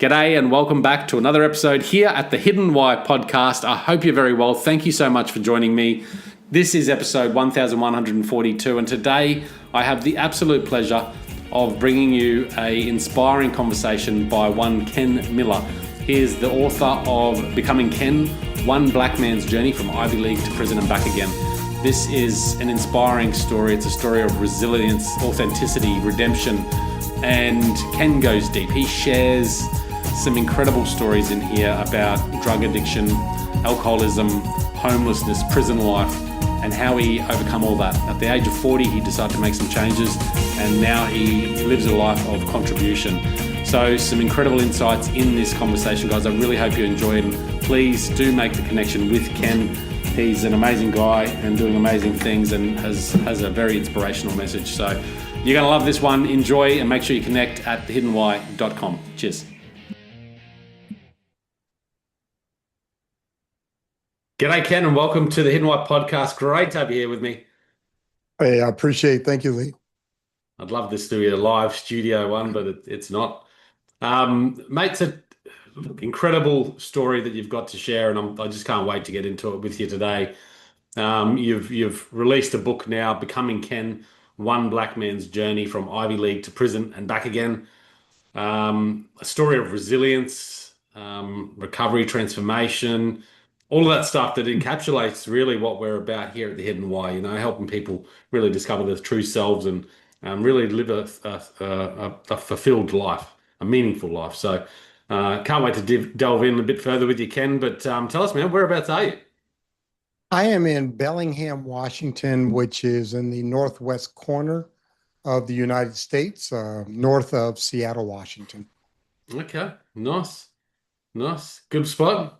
G'day and welcome back to another episode here at the Hidden Why podcast. I hope you're very well. Thank you so much for joining me. This is episode 1142, and today I have the absolute pleasure of bringing you an inspiring conversation by one Ken Miller. He is the author of Becoming Ken, One Black Man's Journey from Ivy League to Prison and Back Again. This is an inspiring story. It's a story of resilience, authenticity, redemption, and Ken goes deep. He shares some incredible stories in here about drug addiction, alcoholism, homelessness, prison life, and how he overcome all that. At the age of 40, he decided to make some changes, and now he lives a life of contribution. So some incredible insights in this conversation, guys. I really hope you enjoy it. Please do make the connection with Ken. He's an amazing guy and doing amazing things and has a very inspirational message. So you're going to love this one. Enjoy, and make sure you connect at thehiddenwhy.com. Cheers. G'day, Ken, and welcome to the Hidden Why podcast. Great to have you here with me. Hey, I appreciate it. Thank you, Lee. I'd love this to be a live studio one, but it's not. Mate, it's an incredible story that you've got to share, and I just can't wait to get into it with you today. You've released a book now, Becoming Ken, One Black Man's Journey from Ivy League to Prison and Back Again. A story of resilience, recovery, transformation, all of that stuff that encapsulates really what we're about here at the Hidden Why, helping people really discover their true selves and really live a fulfilled life, a meaningful life. So can't wait to delve in a bit further with you, Ken, but tell us, man, whereabouts are you? I am in Bellingham, Washington, which is in the northwest corner of the United States, north of Seattle, Washington. Okay, nice. Good spot.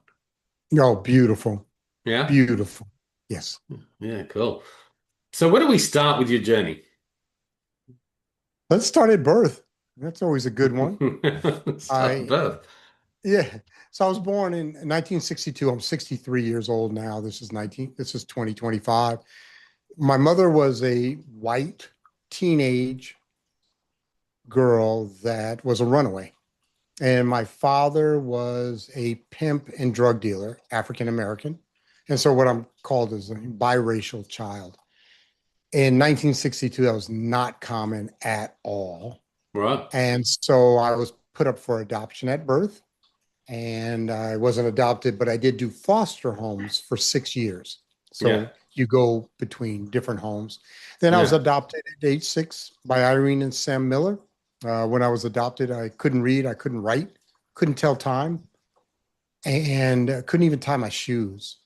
Oh, beautiful. Yeah? Beautiful. Yes. Yeah, cool. So where do we start with your journey? Let's start at birth. That's always a good one. Start at birth. Yeah. So I was born in 1962. I'm 63 years old now. This is 2025. My mother was a white teenage girl that was a runaway. And my father was a pimp and drug dealer, African American. And so what I'm called is a biracial child. In 1962, that was not common at all. Right. And so I was put up for adoption at birth. And I wasn't adopted, but I did do foster homes for 6 years. So you go between different homes. Then I was adopted at age 6 by Irene and Sam Miller. When I was adopted, I couldn't read, I couldn't write, couldn't tell time, and couldn't even tie my shoes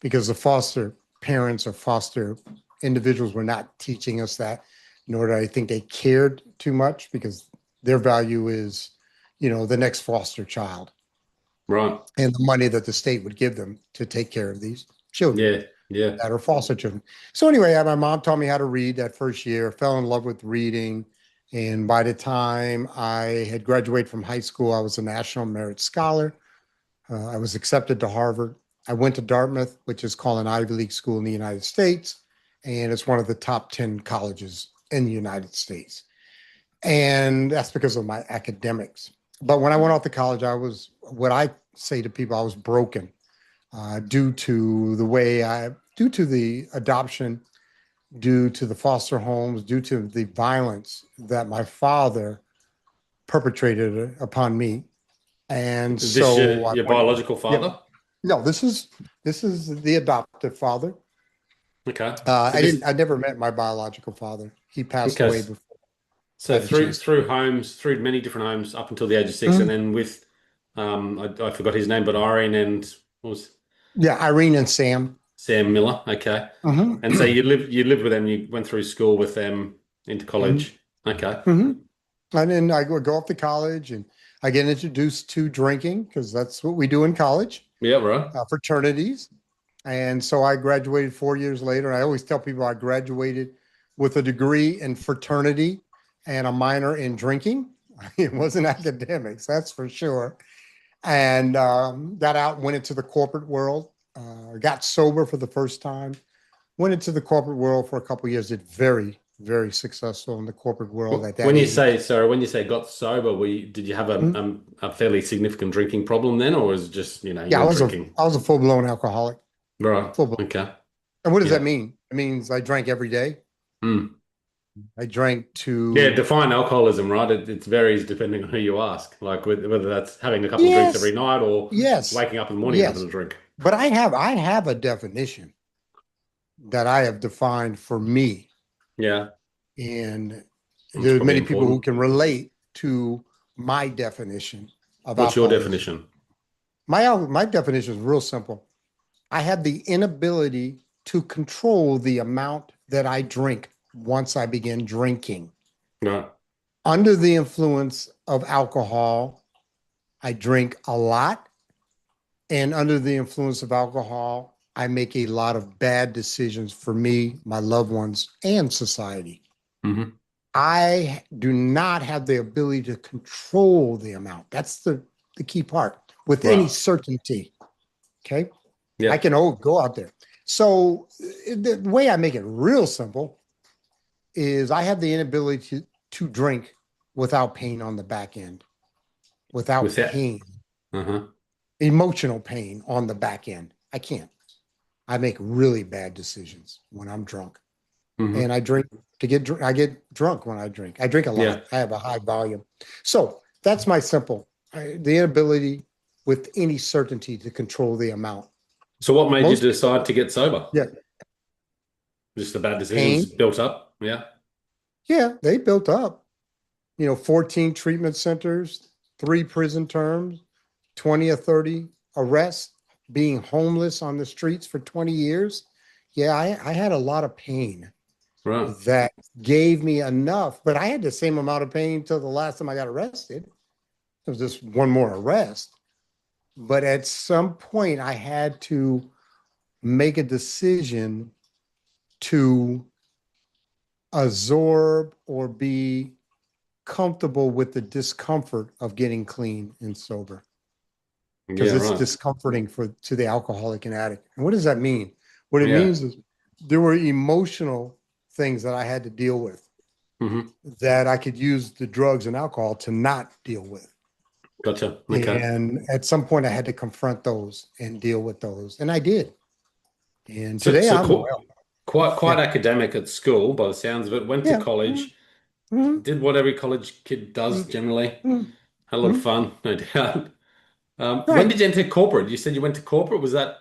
because the foster parents or foster individuals were not teaching us that, nor did I think they cared too much because their value is, the next foster child. Right. And the money that the state would give them to take care of these children. Yeah. That are foster children. So anyway, my mom taught me how to read that first year, fell in love with reading. And by the time I had graduated from high school, I was a National Merit Scholar. I was accepted to Harvard. I went to Dartmouth, which is called an Ivy League school in the United States. And it's one of the top 10 colleges in the United States. And that's because of my academics. But when I went off to college, what I say to people, I was broken due to the adoption, due to the foster homes, due to the violence that my father perpetrated upon me. And Is so this your biological father? Yeah, no, this is the adoptive father. Okay. I never met my biological father. He passed away before. So through many different homes up until the age of 6, and then with I forgot his name, but Irene and what was Irene and Sam Miller. Okay. And so you lived with them, you went through school with them into college. Okay. And then I would go off to college and I get introduced to drinking because that's what we do in college. Yeah, right. Fraternities. And so I graduated 4 years later. I always tell people I graduated with a degree in fraternity and a minor in drinking. It wasn't academics, that's for sure. And got out, went into the corporate world, got sober for the first time, went into the corporate world for a couple of years, did very, very successful in the corporate world at that When you age. say, sorry, when you say got sober, did you have Mhm. a fairly significant drinking problem then, or was it just, you Yeah, weren't drinking? I was a full-blown alcoholic. Right. Full blown. Okay. And what does that Yeah. mean? It means I drank every day. Mm. I drank Yeah, to define alcoholism, right? It varies depending on who you ask, like whether that's having a couple of drinks every yes, night or yes, waking up in the morning having yes. a drink. But I have a definition that I have defined for me. Yeah, And it's there's probably many people who important. can relate to my definition of What's your alcoholism. definition? My definition is real simple. I have the inability to control the amount that I drink once I begin drinking. Right. Under the influence of alcohol, I drink a lot. And under the influence of alcohol, I make a lot of bad decisions for me, my loved ones, and society. Hmm. I do not have the ability to control the amount. That's the key part with any Right. certainty. Okay. I Yeah. can go out there. So the way I make it real simple is I have the inability to drink without pain on the back end, With without that. pain, Uh-huh. emotional pain on the back end. I can't. I make really bad decisions when I'm drunk. And Hmm. I drink to get drunk. I get drunk when I drink. I drink a Yeah. lot. I have a high volume. So that's my simple, the inability with any certainty to control the amount. So what made you Most decide to get sober? yeah, Just the bad decisions pain. built up? Yeah. Yeah, they built up, 14 treatment centers, 3 prison terms, 20 or 30 arrests, being homeless on the streets for 20 years. Yeah, I had a lot of pain Right. that gave me enough, but I had the same amount of pain till the last time I got arrested. It was just one more arrest. But at some point, I had to make a decision to absorb or be comfortable with the discomfort of getting clean and sober because Yeah, it's right. discomforting to the alcoholic and addict. And what does that mean? What it Yeah. means is there were emotional things that I had to deal with Hmm. that I could use the drugs and alcohol to not deal with. Gotcha. Okay. And at some point, I had to confront those and deal with those. And I did. And So, today so I'm qu well. quite Yeah. academic at school by the sounds of it. Went to Yeah. Mhm. college, Mhm. did what every college kid does Mhm. generally. Mhm. Had a lot of Mhm. fun, no doubt. When Right. did you enter corporate? You said you went to corporate. Was Well,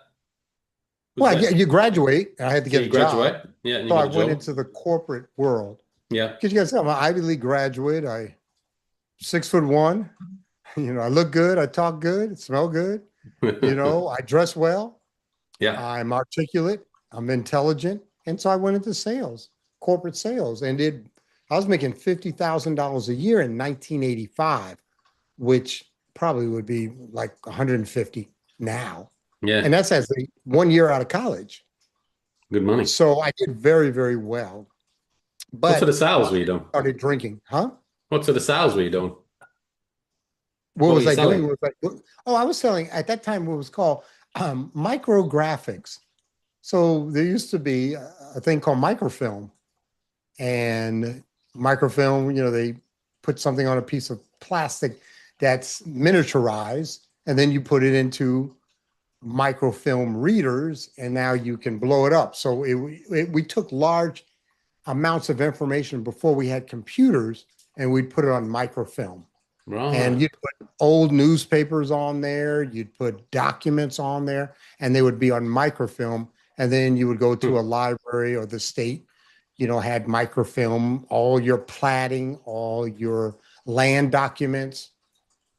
yeah, that you graduate. I had to so get you a job. graduate? Yeah, and you So I got a went job. into the corporate world. Yeah. Because you guys know, I'm an Ivy League graduate. I 6'1". I look good. I talk good. Smell good. I dress well. Yeah. I'm articulate. I'm intelligent. And so I went into sales, corporate sales, and I was making $50,000 a year in 1985, which probably would be like 150 now. And Yeah. that's as 1 year out of college. Good money. So I did very, very well. What sort of But sales once were you I doing? started drinking, huh? What sort of sales were you doing? What What were was you I doing? selling? Oh, I was selling at that time what was called micrographics. So there used to be a thing called microfilm, and microfilm, they put something on a piece of plastic that's miniaturized, and then you put it into microfilm readers, and now you can blow it up. So we took large amounts of information before we had computers, and we'd put it on microfilm. And Right. you'd put old newspapers on there, you'd put documents on there, and they would be on microfilm. And then you would go to a Hmm. library or the state, had microfilm, all your platting, all your land documents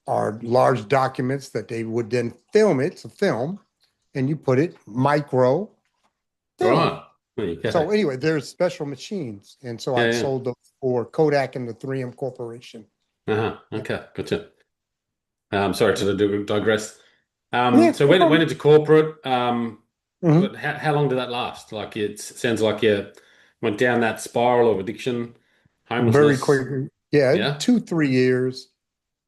are large documents that they would then film it to film, and you put it micro film. Right. There you So go. anyway, there's special machines. And so Yeah, I yeah. sold those for Kodak and the 3M Corporation. Uh-huh. Yeah. Okay, gotcha. Sorry Yeah. to digress. Yeah, So no went problem. into corporate. Mhm. But how long did that last? Like it sounds like you went down that spiral of addiction, Very homelessness. quickly. Yeah, Yeah, 2, 3 years.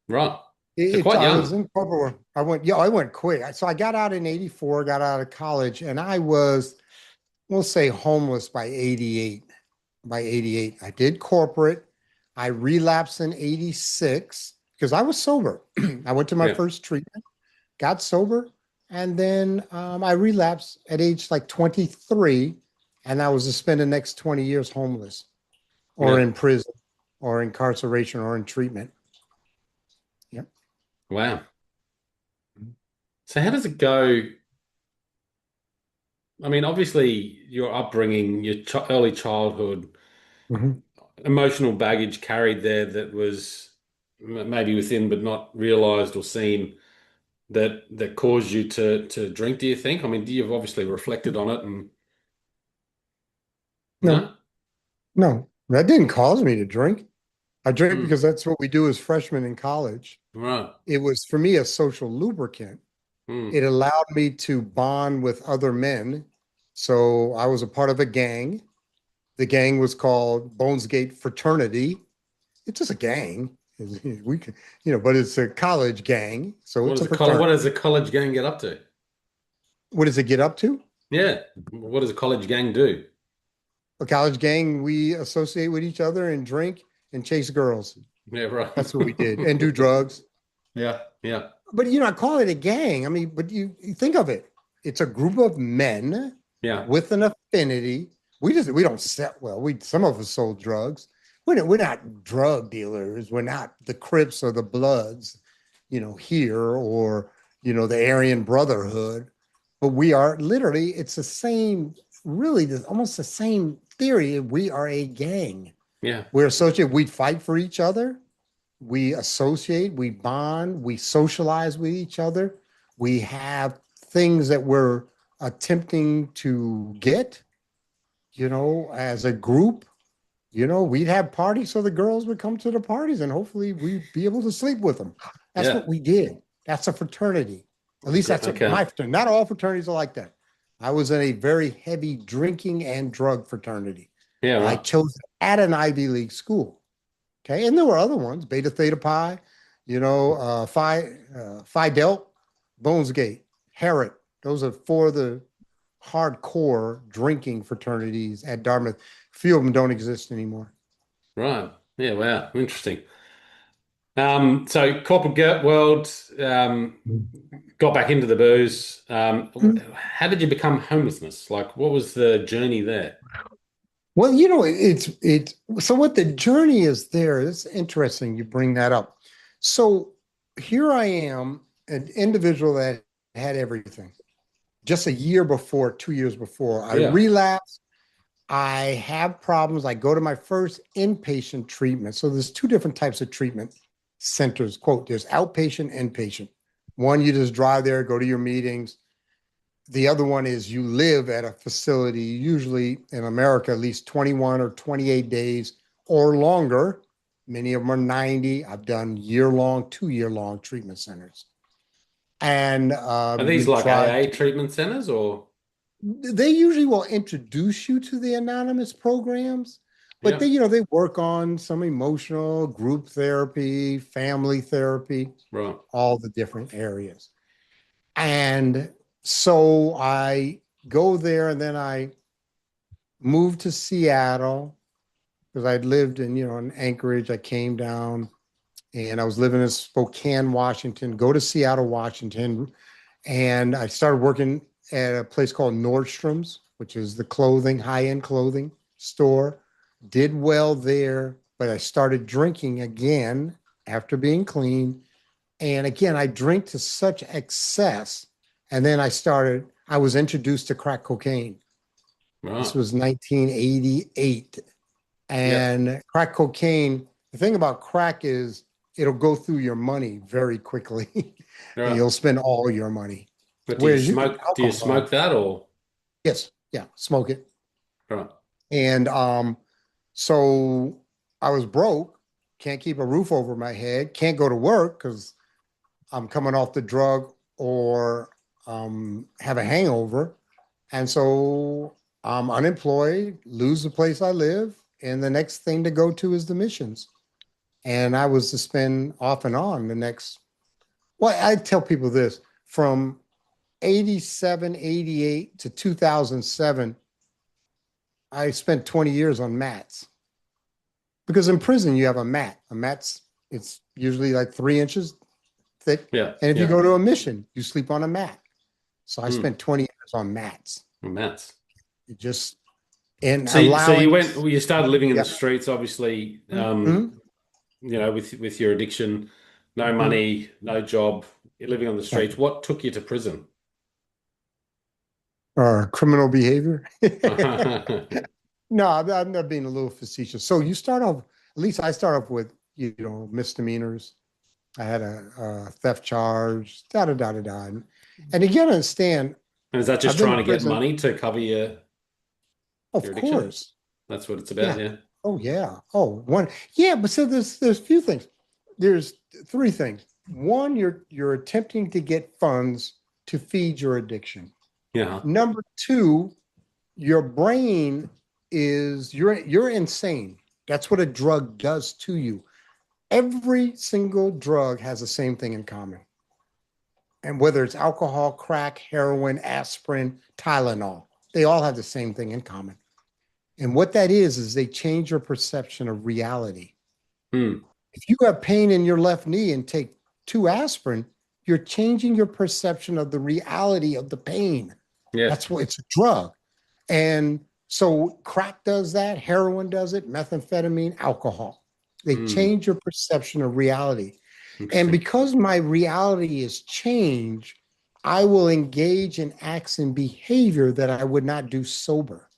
right. So quite I was young. in corporate. I went quick. So I got out in 84, got out of college, and I was, we'll say, homeless by 88. by 88. I did corporate. I relapsed in 86 because I was sober. I went to my Yeah. first treatment, got sober, and then I relapsed at age like 23, and I was to spend the next 20 years homeless or Yeah. in prison or incarceration or in treatment. Yep. Wow. So how does it go? I mean, obviously, your upbringing, your ch early childhood, Mhm. emotional baggage carried there that was maybe within but not realized or seen that caused you to drink, do you think? I mean, you've obviously reflected on it and No, no? no, that didn't cause me to drink. I drank Hmm. because that's what we do as freshmen in college. Right. It was for me a social lubricant. Hmm. It allowed me to bond with other men. So I was a part of a gang. The gang was called Bonesgate Fraternity. It's just a gang. We can, but it's a college gang. So it's a What does fraternity. a college gang get up to? What does it get up to? Yeah. What does a college gang do? A college gang, we associate with each other and drink and chase girls. Yeah, right. That's what we did and do drugs. Yeah, yeah, But I call it a gang. I mean, but you think of it. It's a group of men yeah, with an affinity. We don't sell well. We some of us sold drugs. We're not drug dealers. We're not the Crips or the Bloods, here or the Aryan Brotherhood. But we are literally. It's the same. Really, almost the same theory. We are a gang. yeah, We're associated. We fight for each other. We associate, we bond, we socialize with each other. We have things that we're attempting to get, as a group. We'd have parties so the girls would come to the parties and hopefully we'd be able to sleep with them. That's yeah. what we did. That's a fraternity. At least that's what Okay. my fraternity. Not all fraternities are like that. I was in a very heavy drinking and drug fraternity. Yeah, I right. chose at an Ivy League school. Okay, and there were other ones: Beta Theta Pi, Phi Delta, Bonesgate, Herod. Those are four of the hardcore drinking fraternities at Dartmouth. A few of them don't exist anymore. Right. Yeah, wow. Interesting. So corporate world, got back into the booze. How did you become homelessness? Like, what was the journey there? Well, it's so what the journey is there. It's interesting you bring that up. So here I am, an individual that had everything. Just a year before, 2 years before, I Yeah. relapsed. I have problems. I go to my first inpatient treatment. So there's two different types of treatment centers. Quote, there's outpatient, inpatient. One, you just drive there, go to your meetings. The other one is you live at a facility, usually in America, at least 21 or 28 days or longer. Many of them are 90. I've done year-long, 2-year-long treatment centers. And Are these we like tried AA treatment centers or? they usually will introduce you to the anonymous programs, but Yeah. they work on some emotional group therapy, family therapy, Right. all the different areas. And so I go there and then I moved to Seattle because I'd lived in Anchorage. I came down and I was living in Spokane, Washington, go to Seattle, Washington, and I started working at a place called Nordstrom's, which is the high-end clothing store. Did well there, but I started drinking again after being clean. And again, I drink to such excess. And then I was introduced to crack cocaine. This Right. was 1988. Yep. And crack cocaine, the thing about crack is it'll go through your money very quickly and Right. you'll spend all your money. But Whereas do you alcohol, smoke that or? yes, yeah, smoke it. Right. And so I was broke, can't keep a roof over my head, can't go to work because I'm coming off the drug or have a hangover. And so I'm unemployed, lose the place I live, and the next thing to go to is the missions. And I was to spend off and on well, I tell people this from 87, 88 to 2007, I spent 20 years on mats because in prison you have a mat. A mat's it's usually like 3 inches thick. Yeah. And if you Yeah. go to a mission, you sleep on a mat. So I Mm. spent 20 years on mats. Maths. It just in So you allowing, went, well, you started living in the yeah. streets, obviously, Mhm. with your addiction, no Mhm. money, no job, you're living on the Yeah. streets. What took you to prison? Or criminal behavior. Yeah. No, I'm not being a little facetious. So you start off, at least I start off with, misdemeanors. I had a theft charge, da da da da da. And you gotta understand, And is that I've just been trying to to get prison, money to cover your of addiction? course. That's what it's about, Yeah. yeah. Oh yeah. Oh, one. Yeah, but so there's a few things. There's three things. One, you're attempting to get funds to feed your addiction. Yeah. Number two, your brain is you're insane. That's what a drug does to you. Every single drug has the same thing in common. And whether it's alcohol, crack, heroin, aspirin, Tylenol, they all have the same thing in common. And what that is they change your perception of reality. Hmm. If you have pain in your left knee and take 2 aspirin, you're changing your perception of the reality of the pain. Yeah. That's what it's a drug. And so crack does that, heroin does it, methamphetamine, alcohol. They Hmm. change your perception of reality. And Interesting. because my reality is changed, I will engage in acts and behavior that I would not do sober.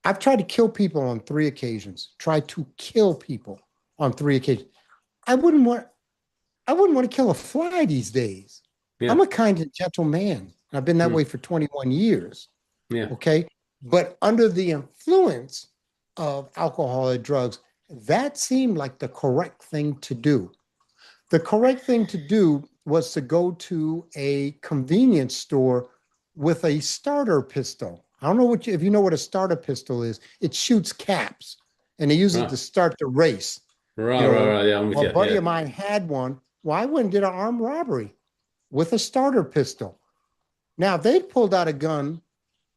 I've tried to kill people on 3 occasions. Tried to kill people on 3 occasions. I wouldn't want I wouldn't want to kill a fly these days. Yeah. I'm a kind and gentle man. I've been that Hmm. way for 21 years. Yeah. Okay. But under the influence of alcohol or drugs, that seemed like the correct thing to do. The correct thing to do was to go to a convenience store with a starter pistol. I don't know if you know what a starter pistol is. It shoots caps and they use it to Right. start the race. Right, right, right. Yeah, I'm with A you. buddy Yeah. of mine had one. Well, I went and did an armed robbery with a starter pistol. Now, if they'd pulled out a gun,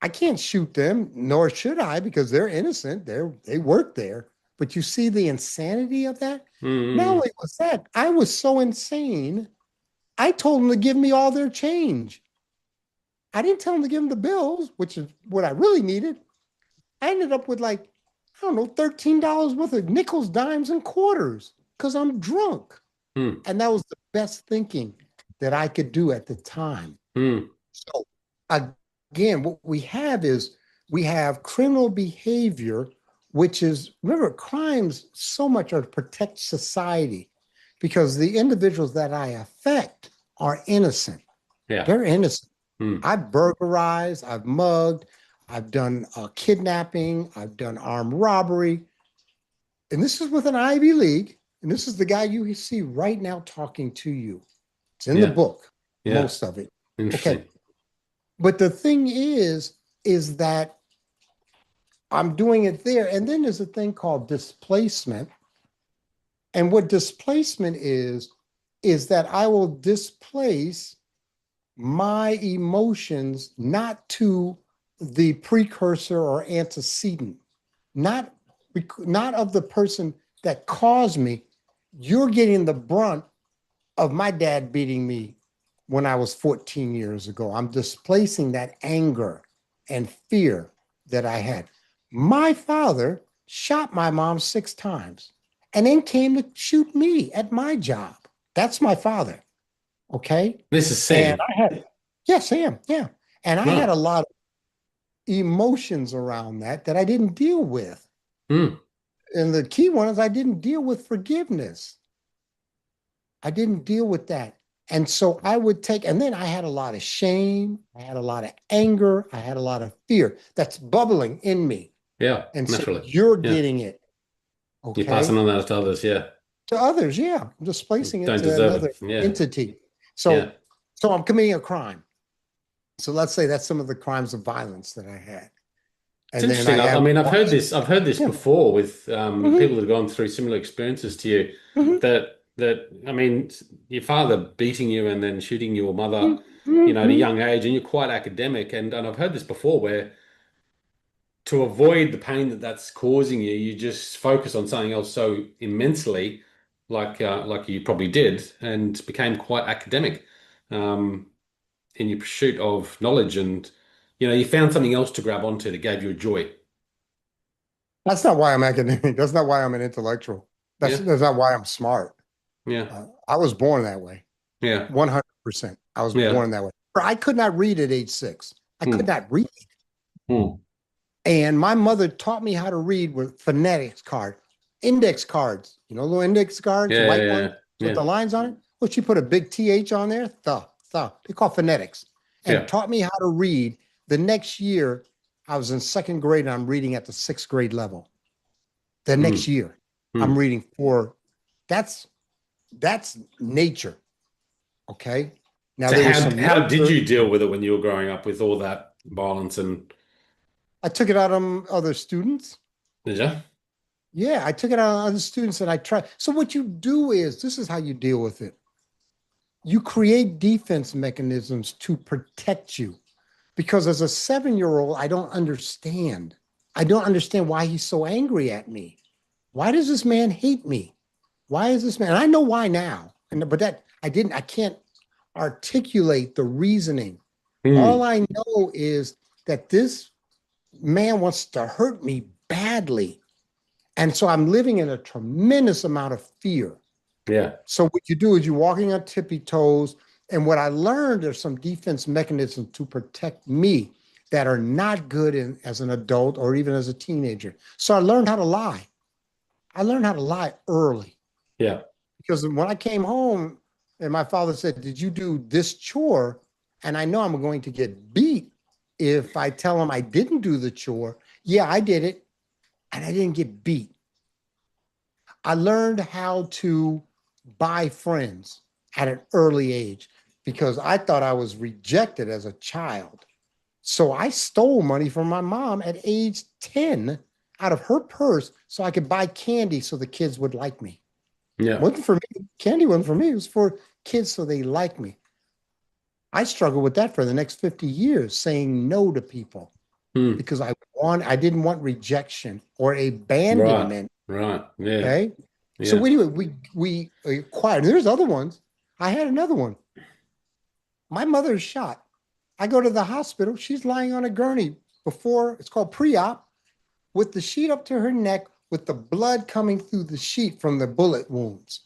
I can't shoot them, nor should I, because they're innocent. They work there. But you see the insanity of that? Not Mm-hmm. only was that, I was so insane, I told them to give me all their change. I didn't tell them to give them the bills, which is what I really needed. I ended up with like, I don't know, $13 worth of nickels, dimes, and quarters because I'm drunk. Mm-hmm. And that was the best thinking that I could do at the time. Mm. So again, what we have is we have criminal behavior, which is, remember, crimes so much are to protect society because the individuals that I affect are innocent. Yeah. They're innocent. Mm. I've burglarized, I've mugged, I've done kidnapping, I've done armed robbery. And this is with an Ivy League. And this is the guy you see right now talking to you. It's in the Yeah. book, Yeah. most of it. Okay. Interesting. But the thing is that I'm doing it there. And then there's a thing called displacement. And what displacement is that I will displace my emotions not to the precursor or antecedent, not, not of the person that caused me. You're getting the brunt of my dad beating me when I was 14 years ago. I'm displacing that anger and fear that I had. My father shot my mom 6 times and then came to shoot me at my job. That's my father. Okay. This is And Sam. I had, yeah, Sam. Yeah. And I had Right. a lot of emotions around that I didn't deal with. Mm. And the key one is I didn't deal with forgiveness. I didn't deal with that. And so I would take, and then I had a lot of shame. I had a lot of anger. I had a lot of fear that's bubbling in me. Yeah. And so Naturally. you're Yeah. getting it, You're passing okay? on that to others. Yeah. To others, yeah. I'm displacing it Don't to deserve another it. Yeah. entity. Yeah. So I'm committing a crime. So let's say that's some of the crimes of violence that I had. It's And then I interesting. I have mean, I've one, heard this. I've heard this yeah. before with Mhm, people that have gone through similar experiences to you. mhm, That I mean, your father beating you and then shooting your mother, mhm, at a mhm. young age, and you're quite academic. And I've heard this before where to avoid the pain that that's causing you, you just focus on something else so immensely, like you probably did, and became quite academic in your pursuit of knowledge, and you found something else to grab onto that gave you a joy. That's not why I'm academic. That's not why I'm an intellectual. Yeah, That's not why I'm smart. yeah, I was born that way. yeah, 100%. I was yeah. born that way. I could not read at age 6. I could Hmm, not read. hmm. And my mother taught me how to read with phonetics card, index cards, little index cards, Yeah, white yeah, ones yeah, with yeah, the lines on it. Well, she put a big TH on there, the. They call phonetics, and yeah. taught me how to read. The next year, I was in second grade and I'm reading at the sixth grade level. The next Hmm, year, I'm hmm. reading for that's that's nature. Okay. Now So there was how some how did nurture. you deal with it when you were growing up with all that violence and I took it out on other students. did you? Yeah, I took it out on other students and I tried. So what you do is this is how you deal with it. You create defense mechanisms to protect you. Because as a 7-year-old, I don't understand. I don't understand why he's so angry at me. Why does this man hate me? Why is this man? And I know why now. But I can't articulate the reasoning. All Hmm. I know is that this man wants to hurt me badly. And so I'm living in a tremendous amount of fear. Yeah. So what you do is you're walking on tippy toes. And what I learned are some defense mechanisms to protect me that are not good as an adult or even as a teenager. So I learned how to lie. I learned how to lie early Yeah. because when I came home and my father said, "Did you do this chore?" And I know I'm going to get beat if I tell him I didn't do the chore. Yeah, I did it and I didn't get beat. I learned how to buy friends at an early age because I thought I was rejected as a child. So I stole money from my mom at age 10 out of her purse so I could buy candy so the kids would like me. It Yeah. wasn't for me. Candy wasn't for me. It was for kids so they like me. I struggled with that for the next 50 years, saying no to people Hmm. because I didn't want rejection or Right. abandonment. Right. Yeah. Okay. So Yeah. anyway, we acquired. And there's other ones. I had another one. My mother's shot. I go to the hospital. She's lying on a gurney before it's called pre-op with the sheet up to her neck with the blood coming through the sheet from the bullet wounds.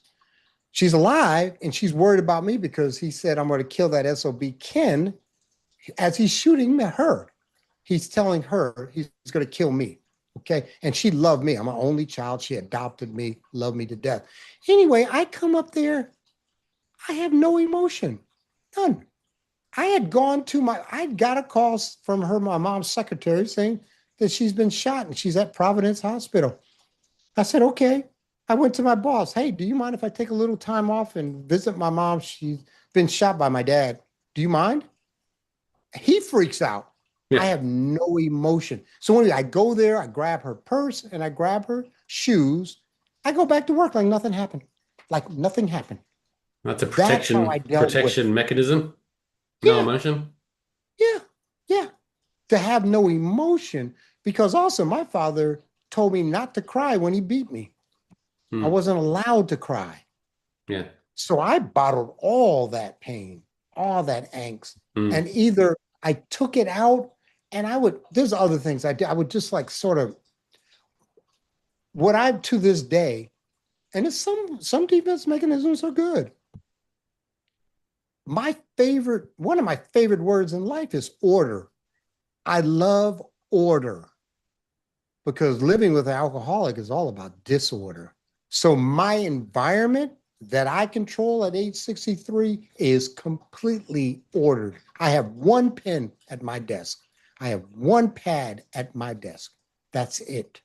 She's alive and she's worried about me because he said, "I'm going to kill that SOB Ken," as he's shooting her. He's telling her he's going to kill me. Okay. And she loved me. I'm an only child. She adopted me, loved me to death. Anyway, I come up there. I have no emotion. None. I got a call from my mom's secretary saying that she's been shot and she's at Providence Hospital. I said, okay. I went to my boss. Hey, do you mind if I take a little time off and visit my mom? She's been shot by my dad. Do you mind? He freaks out. I Yeah. have no emotion. So when I go there, I grab her purse and I grab her shoes. I go back to work like nothing happened. Like nothing happened. That's a That's how I dealt with protection it. mechanism. No Yeah, emotion. yeah, yeah. To have no emotion because also my father told me not to cry when he beat me. I Hmm. wasn't allowed to cry. Yeah. So I bottled all that pain, all that angst. Hmm. And either I took it out and there's other things I did. I would just like sort of what I to this day, and it's some defense mechanisms are good. One of my favorite words in life is order. I love order because living with an alcoholic is all about disorder. So my environment that I control at age 63 is completely ordered. I have one pen at my desk. I have one pad at my desk. That's it.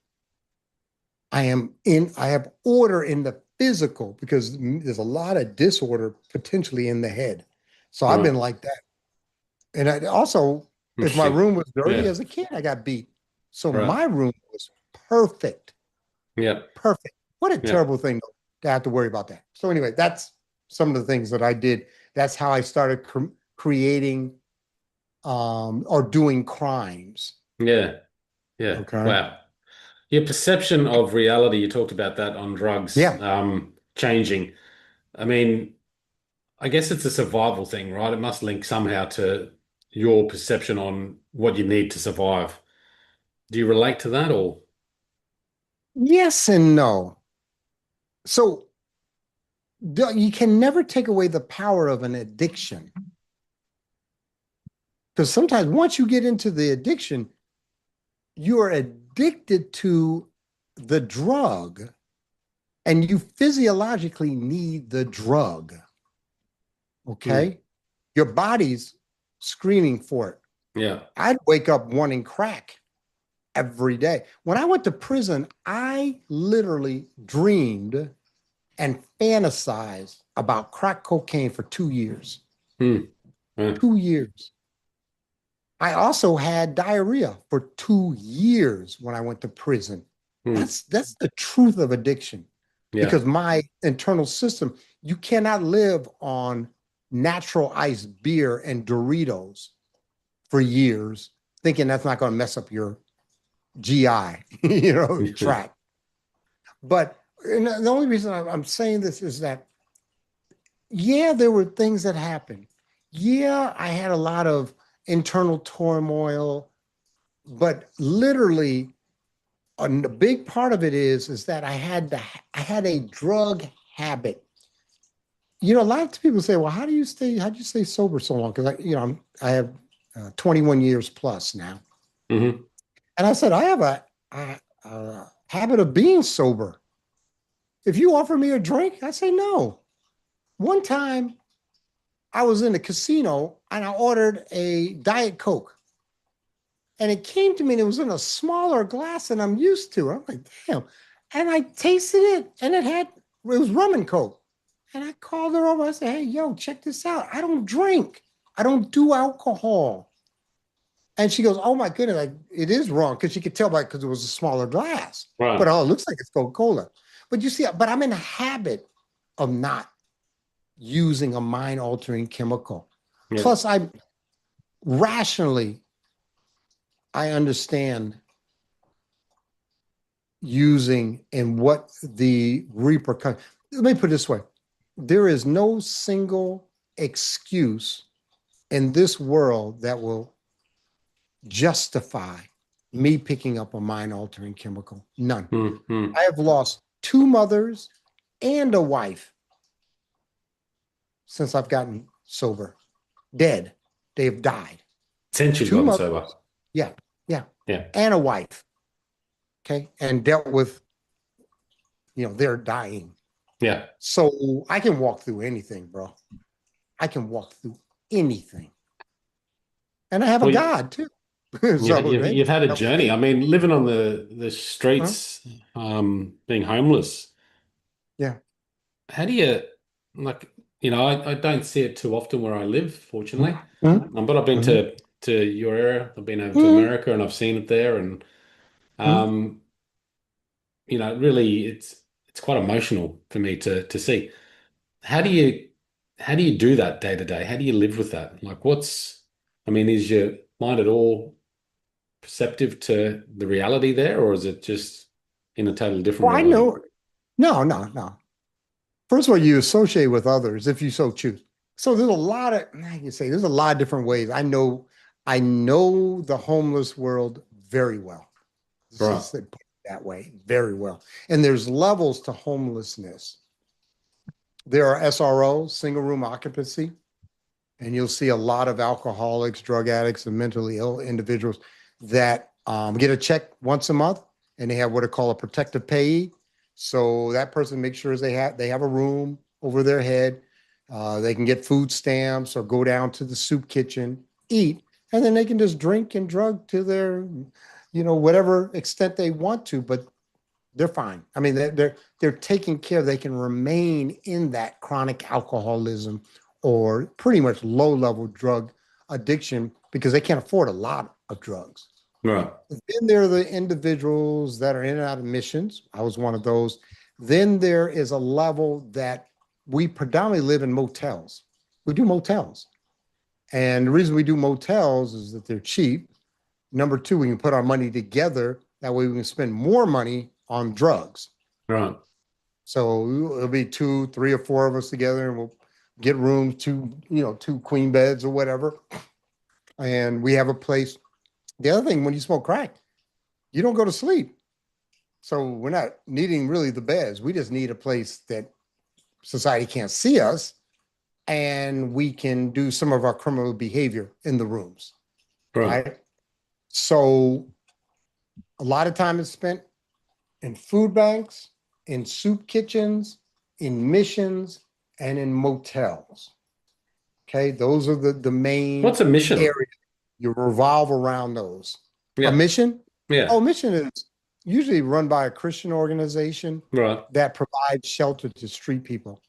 I have order in the physical because there's a lot of disorder potentially in the head. So I've Right. been like that. And also, if my Interesting. room was dirty Yeah. as a kid, I got beat. So Right. my room was perfect. Yeah. Perfect. What a Yeah. terrible thing to have to worry about that. So anyway, that's some of the things that I did. That's how I started creating or doing crimes. Yeah. Yeah. Okay. Wow. Your perception of reality, you talked about that on drugs, Yeah. changing. I mean, I guess it's a survival thing, right? It must link somehow to your perception on what you need to survive. Do you relate to that or? Yes and no. So you can never take away the power of an addiction. Because sometimes once you get into the addiction, you are addicted to the drug and you physiologically need the drug. Hmm. Okay. Your body's screaming for it. Yeah. I'd wake up wanting crack every day. When I went to prison, I literally dreamed and fantasized about crack cocaine for 2 years. Hmm. Yeah. 2 years. I also had diarrhea for 2 years when I went to prison. Hmm. That's the truth of addiction Yeah. because my internal system, you cannot live on natural ice beer and Doritos for years thinking that's not going to mess up your GI, tract. But the only reason I'm saying this is that, yeah, there were things that happened. Yeah, I had a lot of internal turmoil, but literally, a big part of it is that I had a drug habit. A lot of people say, "Well, how do you stay sober so long?" Because I have 21 years plus now, Hmm. and I said I have a habit of being sober. If you offer me a drink, I say no. One time I was in a casino and I ordered a Diet Coke. And it came to me and it was in a smaller glass than I'm used to. I'm like, damn. And I tasted it and it was rum and Coke. And I called her over. I said, hey, yo, check this out. I don't drink. I don't do alcohol. And she goes, oh my goodness, like, it is wrong. Because she could tell because it was a smaller glass. But Right. oh, it looks like it's Coca-Cola. But you see, but I'm in a habit of not using a mind-altering chemical. Yeah. Plus, rationally, I understand using and what the repercussion. Let me put it this way: there is no single excuse in this world that will justify me picking up a mind-altering chemical. None. Hmm. Hmm. I have lost two mothers and a wife since I've gotten sober. Dead. They've died. Since you've Two gotten mothers, sober. yeah, yeah, Yeah. and a wife. Okay, and dealt with, they're dying. Yeah. So I can walk through anything, bro. I can walk through anything. And I have a Well, God too. you've, So you've, they you've had a help journey. me. I mean, living on the Huh? streets, being homeless. Yeah. How do you like? I don't see it too often where I live, fortunately. Mm-hmm. But I've been Mm-hmm. to your area. I've been over to Mm-hmm. America, and I've seen it there. And um, really, it's quite emotional for me to see. How do you how do you do that day to day? How do you live with that? Like, I mean, is your mind at all perceptive to the reality there, or is it just in a totally different Well, I reality? know. No, no, no. First of all, you associate with others if you so choose. So there's a lot of, I can say, there's a lot of different ways. I know the homeless world very well. Let's Right. just put it that way, very well. And there's levels to homelessness. There are SROs, single room occupancy, and you'll see a lot of alcoholics, drug addicts, and mentally ill individuals that get a check once a month, and they have what are called a protective payee. So that person makes sure they have a room over their head. They can get food stamps or go down to the soup kitchen, eat, and then they can just drink and drug to their, whatever extent they want to. But they're fine. I mean, they're taken care of. They can remain in that chronic alcoholism or pretty much low level drug addiction because they can't afford a lot of drugs. Right. Then there are the individuals that are in and out of missions. I was one of those. Then there is a level that we predominantly live in motels. We do motels. And the reason we do motels is that they're cheap. Number two, we can put our money together. That way we can spend more money on drugs. Right. So it'll be two, three or four of us together and we'll get rooms, two queen beds or whatever. And we have a place. The other thing, when you smoke crack, you don't go to sleep. So we're not needing really the beds. We just need a place that society can't see us and we can do some of our criminal behavior in the rooms. Right. So a lot of time is spent in food banks, in soup kitchens, in missions, and in motels. Okay, those are the main What's a mission? areas. You revolve around those. Yeah. A mission? Yeah. Oh, mission is usually run by a Christian organization that provides shelter to street people.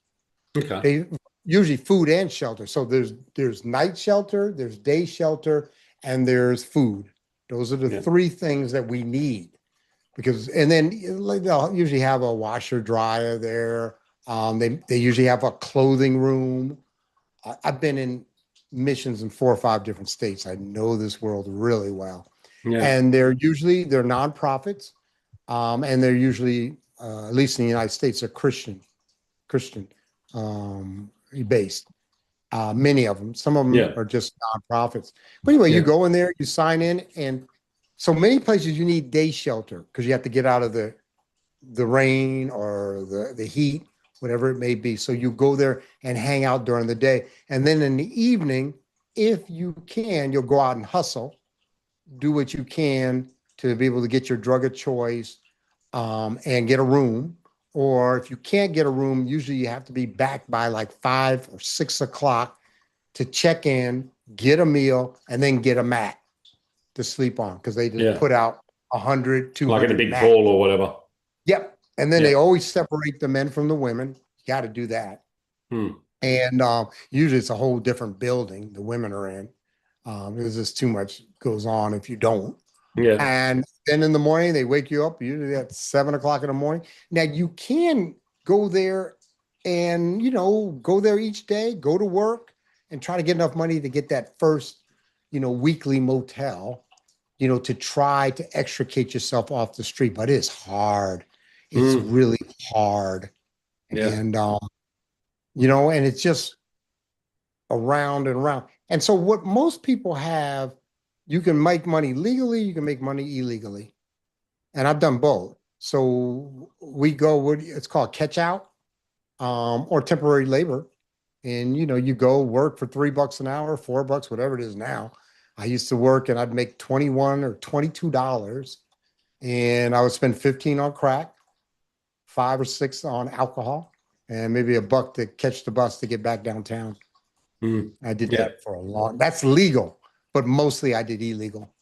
Okay. They usually food and shelter. So there's night shelter, there's day shelter, and there's food. Those are the three things that we need. And then they'll usually have a washer dryer there. They usually have a clothing room. I've been in missions in 4 or 5 different states. I know this world really well. Yeah. And they're nonprofits. And they're usually, at least in the United States, are Christian based. Many of them. Some of them are just nonprofits. But anyway, you go in there, you sign in, and so many places you need day shelter because you have to get out of the rain or the heat, whatever it may be. So you go there and hang out during the day. And then in the evening, if you can, you'll go out and hustle, do what you can to be able to get your drug of choice and get a room. Or if you can't get a room, usually you have to be back by like 5 or 6 o'clock to check in, get a meal, and then get a mat to sleep on because they just put out 100, 200 like in a big mats. ball or whatever. Yep. And then they always separate the men from the women. You got to do that. And usually it's a whole different building the women are in. Because just too much goes on if you don't. Yeah. And then in the morning, they wake you up, usually at 7 o'clock in the morning. Now, you can go there and, go there each day, go to work and try to get enough money to get that first, weekly motel, to try to extricate yourself off the street. But it's hard. It's really hard. Yeah. And, and it's just around and around. And so what most people have, you can make money legally, you can make money illegally. And I've done both. So we go, it's called catch out or temporary labor. And, you go work for $3 an hour, $4, whatever it is now. I used to work and I'd make $21 or $22 and I would spend 15 on crack, 5 or 6 on alcohol, and maybe $1 to catch the bus to get back downtown. I did that for a long, that's legal, but mostly I did illegal.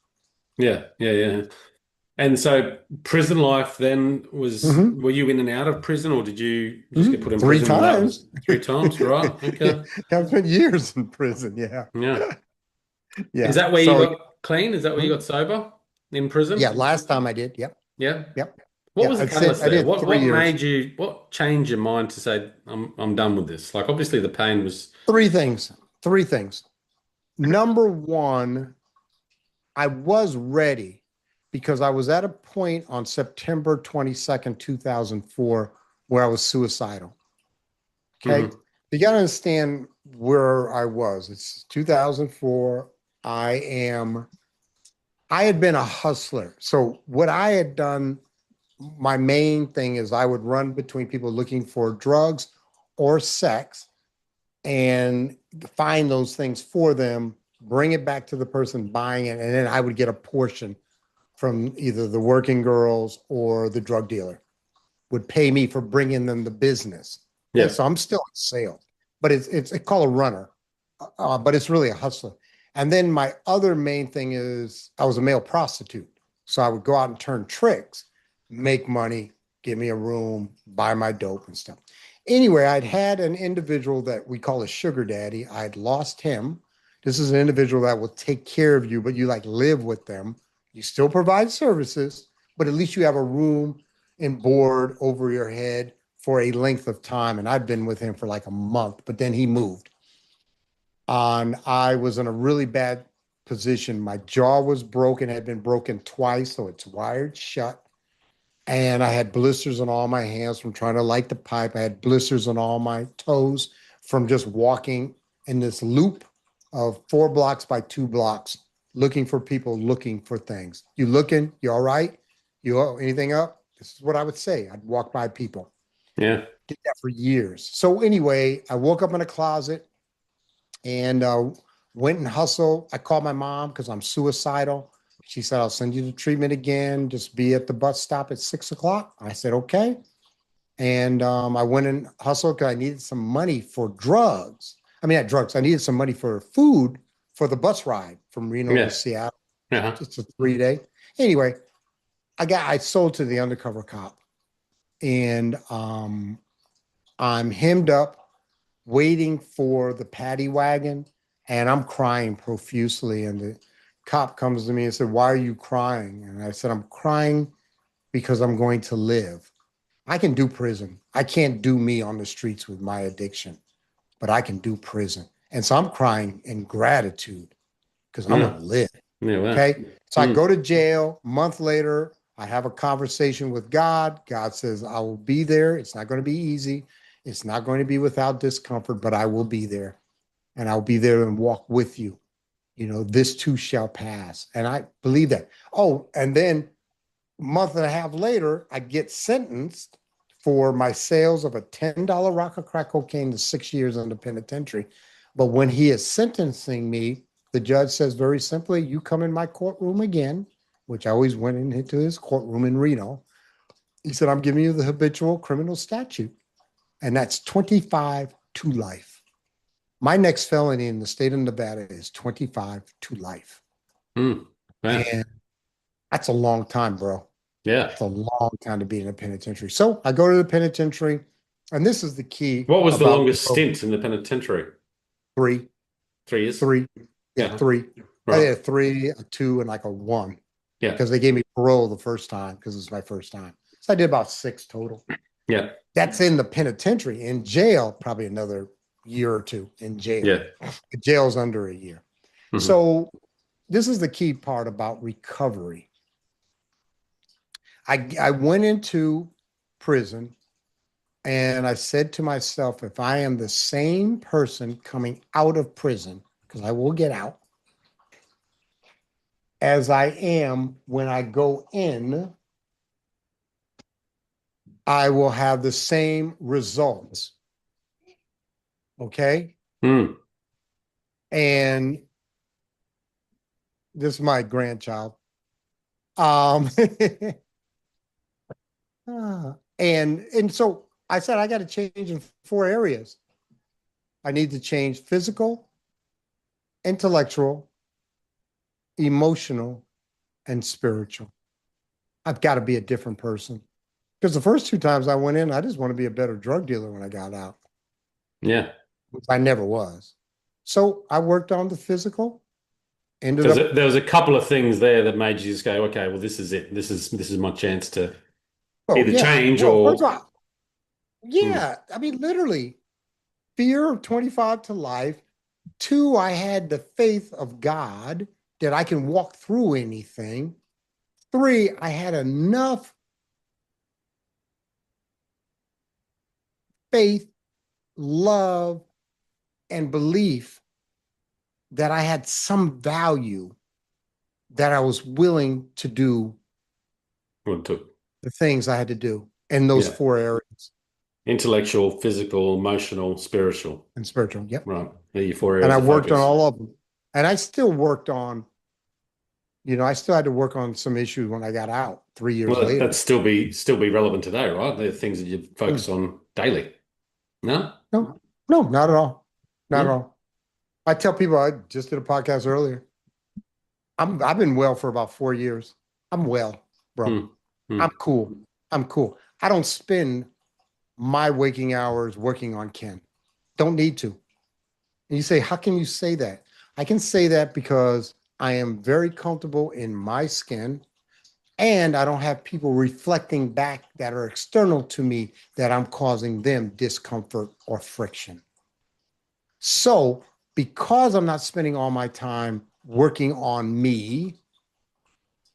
Yeah. And so prison life then was, were you in and out of prison or did you just get put in 3 prison? times. 3 times, right? Okay. I've spent years in prison, yeah. Is that where you got clean? Is that where you got sober? In prison? Yeah, last time I did, yep. Yep. What was the catalyst there? What made you, what changed your mind to say, I'm done with this? Like obviously the pain was... 3 things. Number one, I was ready because I was at a point on September 22nd, 2004, where I was suicidal. Okay. You got to understand where I was. It's 2004. I had been a hustler. So what I had done, my main thing is I would run between people looking for drugs or sex and find those things for them, bring it back to the person buying it, and then I would get a portion from either the working girls or the drug dealer would pay me for bringing them the business. Yeah. So I'm still in sales, but it's called a runner, but it's really a hustler. And then my other main thing is I was a male prostitute. So I would go out and turn tricks, make money, give me a room, buy my dope and stuff. Anyway, I'd had an individual that we call a sugar daddy. I'd lost him. This is an individual that will take care of you, but you like live with them. You still provide services, but at least you have a room and board over your head for a length of time. And I'd been with him for like a month, but then he moved. And I was in a really bad position. My jaw was broken, had been broken twice, so it's wired shut. And I had blisters on all my hands from trying to light the pipe. I had blisters on all my toes from just walking in this loop of 4 blocks by 2 blocks, looking for people, looking for things. You looking? You all right? You anything up? This is what I would say. I'd walk by people. Yeah. Did that for years. So anyway, I woke up in a closet and went and hustled. I called my mom because I'm suicidal. She said, I'll send you to treatment again. Just be at the bus stop at 6 o'clock. I said, okay. And I went and hustled because I needed some money for drugs. I mean, not drugs. I needed some money for food for the bus ride from Reno Yeah. to Seattle. Uh-huh. Just a 3-day. Anyway, I sold to the undercover cop. And I'm hemmed up, waiting for the paddy wagon, and I'm crying profusely. And the cop comes to me and said, "Why are you crying?" And I said, "I'm crying because I'm going to live. I can do prison. I can't do me on the streets with my addiction, but I can do prison." And so I'm crying in gratitude because I'm going to live. Yeah, well. Okay. So I go to jail. A month later, I have a conversation with God. God says, I will be there. It's not going to be easy. It's not going to be without discomfort, but I will be there. And I'll be there and walk with you. You know, this too shall pass. And I believe that. Oh, and then a month and a half later, I get sentenced for my sales of a $10 rock of crack cocaine to 6 years in the penitentiary. But when he is sentencing me, the judge says very simply, you come in my courtroom again, which I always went into his courtroom in Reno. He said, I'm giving you the habitual criminal statute, and that's 25 to life. My next felony in the state of Nevada is 25 to life. Yeah. And that's a long time, bro. Yeah. It's a long time to be in a penitentiary. So I go to the penitentiary, and this is the key. What was the longest stint in the penitentiary? 3. 3 years? 3. Yeah, 3. Right. I had a 3, a 2, and like a 1. Yeah. Because they gave me parole the first time because it was my first time. So I did about 6 total. Yeah. That's in the penitentiary. In jail, probably another year or 2 in jail. Yeah. Jail's under a year. Mm-hmm. So this is the key part about recovery. I went into prison and I said to myself, if I am the same person coming out of prison, because I will get out, as I am when I go in, I will have the same results. Okay? Mm. And this is my grandchild. And so I said, I got to change in 4 areas. I need to change physical, intellectual, emotional, and spiritual. I've got to be a different person. Because the first 2 times I went in, I just want to be a better drug dealer when I got out. Yeah. Which I never was. So I worked on the physical. There was a couple of things there that made you just go, okay, well, this is it. This is my chance to either change or. First of all, I mean, literally, fear of 25 to life. 2, I had the faith of God that I can walk through anything. 3, I had enough faith, love, and belief that I had some value that I was willing to do the things I had to do in those 4 areas. Intellectual, physical, emotional, spiritual. And spiritual, yep. Right. They're your 4 areas. And I of worked focus. on all of them. And I still worked on, I still had to work on some issues when I got out 3 years later. That'd still be relevant today, right? They're things that you focus on daily. No? No, not at all. Not at all. I tell people, I just did a podcast earlier. I've been well for about 4 years. I'm well, bro. I'm cool. I don't spend my waking hours working on Ken. Don't need to. And you say, how can you say that? I can say that because I am very comfortable in my skin, and I don't have people reflecting back that are external to me that I'm causing them discomfort or friction. So because I'm not spending all my time working on me,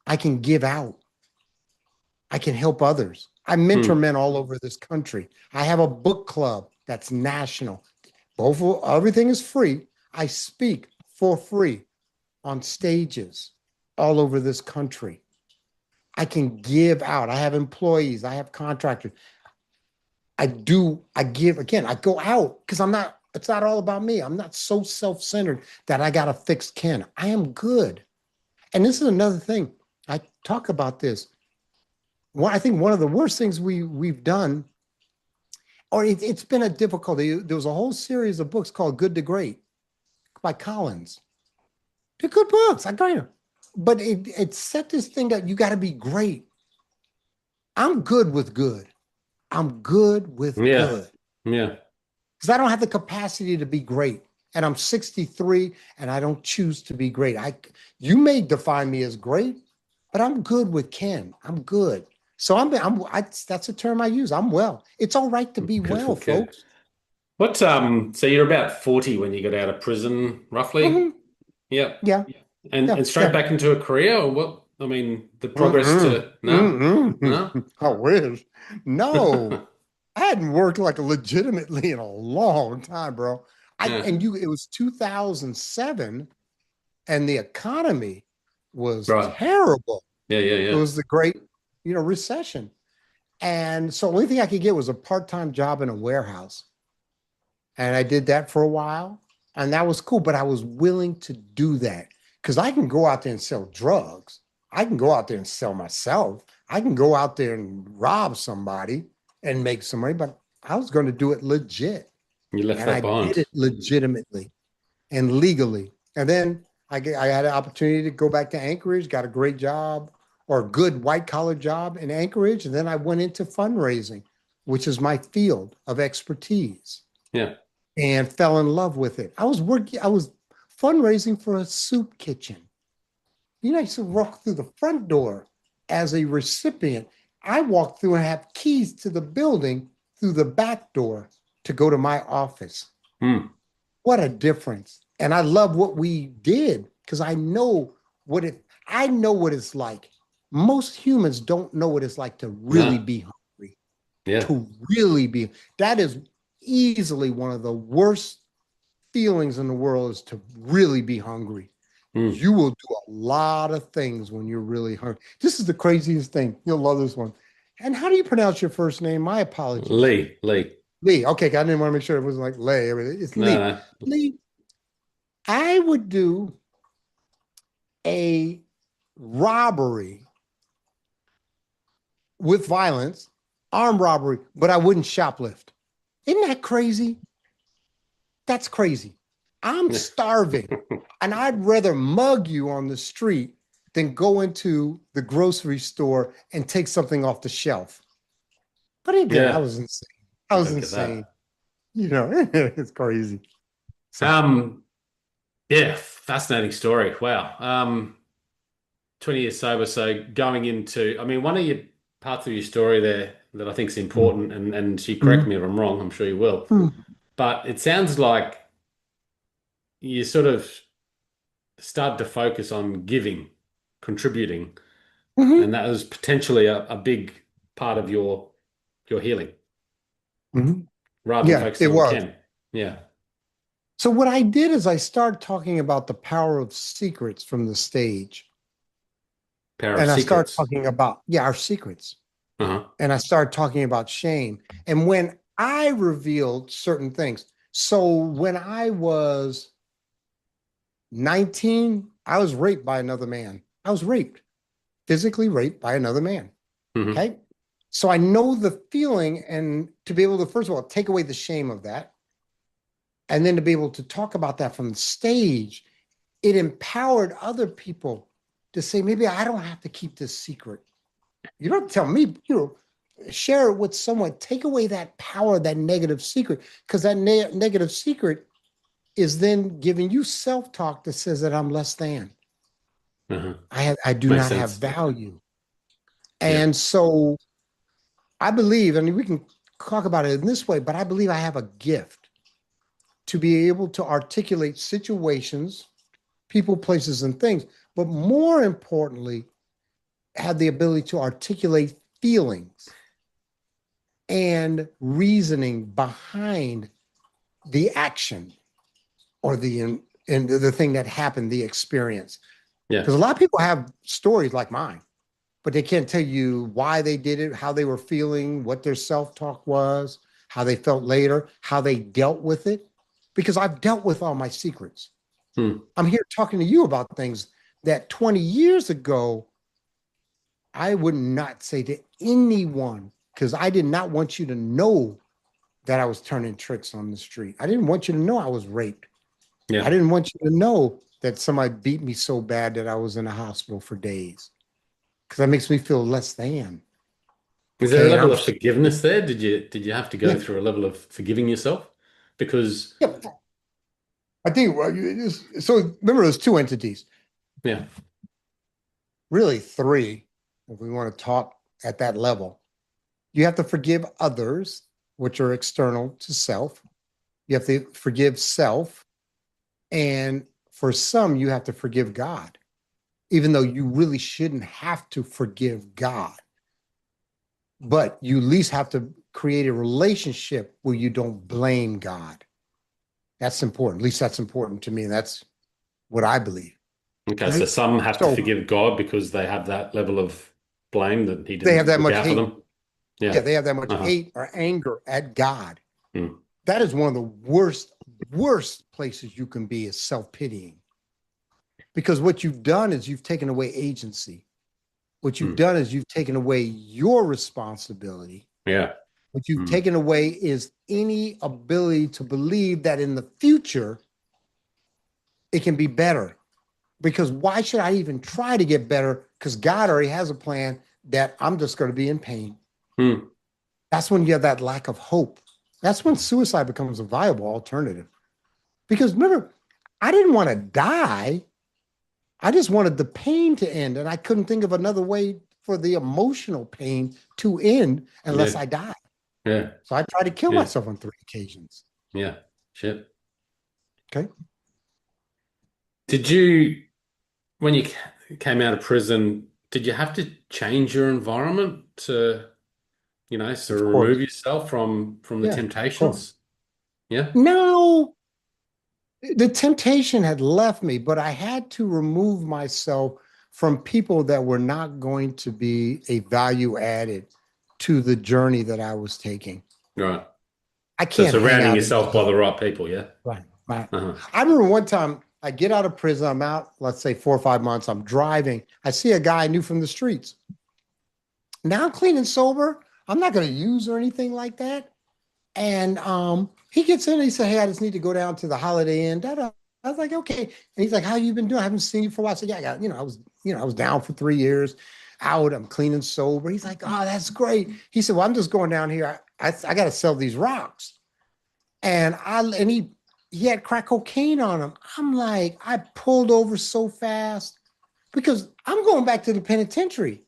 I can give out. I can help others. I mentor Hmm. men all over this country. I have a book club that's national. Everything is free. I speak for free on stages all over this country. I can give out. I have employees. I have contractors. I give again, I go out because it's not all about me. I'm not so self-centered that I got to fix Ken. I am good. And this is another thing. I talk about this. I think one of the worst things we've done, or it's been a difficulty. There was a whole series of books called Good to Great by Collins. They're good books. I got you. But it set this thing that you got to be great. I'm good with good. I'm good with Yeah. good Yeah. because I don't have the capacity to be great. And I'm 63 and I don't choose to be great. You may define me as great, but I'm good with Ken. I'm good. So that's a term I use. I'm well. It's all right to be Good well, for Ken. folks. So you're about 40 when you got out of prison, roughly? Mhm. Yeah. Yeah, And yeah, straight yeah. back into a career or what? I mean, the progress Mm-mm, to no? No? I wish. No, I hadn't worked like legitimately in a long time, bro. Yeah. It was 2007 and the economy was Right. terrible. Yeah, yeah, It yeah. was the great, recession. And so the only thing I could get was a part-time job in a warehouse. And I did that for a while. And that was cool, but I was willing to do that because I can go out there and sell drugs. I can go out there and sell myself. I can go out there and rob somebody and make some money, but I was going to do it legit. You left And that I did behind. it legitimately and legally. And then I had an opportunity to go back to Anchorage, got a great job or a good white collar job in Anchorage. And then I went into fundraising, which is my field of expertise, Yeah. and fell in love with it. I was fundraising for a soup kitchen. I used to walk through the front door as a recipient. I walked through and have keys to the building through the back door to go to my office. Hmm. What a difference. And I love what we did because I know what it's like. Most humans don't know what it's like to really No. be hungry, Yeah. to really be. That is easily one of the worst feelings in the world is to really be hungry. Hmm. You will do a lot of things when you're really hungry. This is the craziest thing. You'll love this one. And how do you pronounce your first name? My apologies. Lee. Lee. Okay, I didn't want to make sure it wasn't like Lay. It's No, Lee. no. Lee, I would do a robbery with violence, armed robbery, but I wouldn't shoplift. Isn't that crazy? That's crazy. I'm Yeah. starving and I'd rather mug you on the street than go into the grocery store and take something off the shelf. But again, I Yeah. was insane. I I was don't get insane. that. It's crazy. So, Um, yeah, fascinating story. Wow. 20 years sober. So going into, I mean, one of your parts of your story there that I think is important, and you correct mm, me if I'm wrong, I'm sure you will, mm, but it sounds like you sort of started to focus on giving, contributing, mhm, and that was potentially a big part of your healing mhm. rather than Yeah, it focusing on was. Ken. Yeah. So what I did is I started talking about the power of secrets from the stage. Power of And I started secrets. talking about, yeah, our secrets. Uh-huh. And I started talking about shame. And when I revealed certain things, so when I was 19, I was raped by another man. I was raped, physically raped by another man. Hmm. Okay. So I know the feeling, and to be able to, first of all, take away the shame of that, and then to be able to talk about that from the stage, it empowered other people to say, maybe I don't have to keep this secret. You don't tell me, share it with someone, take away that power, that negative secret, because that negative secret is then giving you self-talk that says that I'm less than. Uh-huh. I do Makes not have sense. value. Yeah. And so I believe, and we can talk about it in this way, but I believe I have a gift to be able to articulate situations people, places, and things, but more importantly, have the ability to articulate feelings and reasoning behind the action or the thing that happened, the experience. Yeah. Because a lot of people have stories like mine, but they can't tell you why they did it, how they were feeling, what their self-talk was, how they felt later, how they dealt with it. Because I've dealt with all my secrets. I'm here talking to you about things that 20 years ago, I would not say to anyone, because I did not want you to know that I was turning tricks on the street. I didn't want you to know I was raped. Yeah. I didn't want you to know that somebody beat me so bad that I was in a hospital for days, because that makes me feel less than. Is there a Okay, and level I'm of forgiveness there? Did you have to go yeah, through a level of forgiving yourself? Because yeah. I think well, so. Remember, there's two entities, yeah, really three, if we want to talk at that level. You have to forgive others, which are external to self. You have to forgive self, and for some, you have to forgive God, even though you really shouldn't have to forgive God. But you at least have to create a relationship where you don't blame God. That's important. At least that's important to me. And that's what I believe. okay. So Okay. some have to So forgive God because they have that level of blame that he they have didn't that look much out for hate. them. Yeah, Yeah. they have that much Uh-huh. hate or anger at God. Mm. That is one of the worst places you can be, is self-pitying. Because what you've done is you've taken away agency. What you've Mm. done is you've taken away your responsibility. Yeah. What you've Mm. taken away is any ability to believe that in the future it can be better. Because why should I even try to get better? Because God already has a plan that I'm just going to be in pain. Mm. That's when you have that lack of hope. That's when suicide becomes a viable alternative. Because remember, I didn't want to die. I just wanted the pain to end. And I couldn't think of another way for the emotional pain to end unless Yeah. I died. Yeah. So I tried to kill Yeah. myself on 3 occasions. Yeah. Shit. Okay. Did you, when you came out of prison, did you have to change your environment to, sort Of of course. remove yourself from the Yeah, of course. temptations? Yeah. No, the temptation had left me, but I had to remove myself from people that were not going to be a value added to the journey that I was taking. Right. I So can't hang surrounding out in yourself by jail. the right people. Yeah. Right. Right. Uh-huh. I remember one time I get out of prison, I'm out, let's say 4 or 5 months, I'm driving. I see a guy I knew from the streets. Now I'm clean and sober. I'm not going to use or anything like that. And he gets in and he said, "Hey, I just need to go down to the Holiday Inn." Da, da. I was like, "Okay." And he's like, "How you been doing? I haven't seen you for a while." I said, "Yeah, I got, I was down for 3 years, out. I'm clean and sober." He's like, "Oh, that's great." He said, "Well, I'm just going down here. I got to sell these rocks." And he had crack cocaine on him. I'm like, I pulled over so fast because I'm going back to the penitentiary.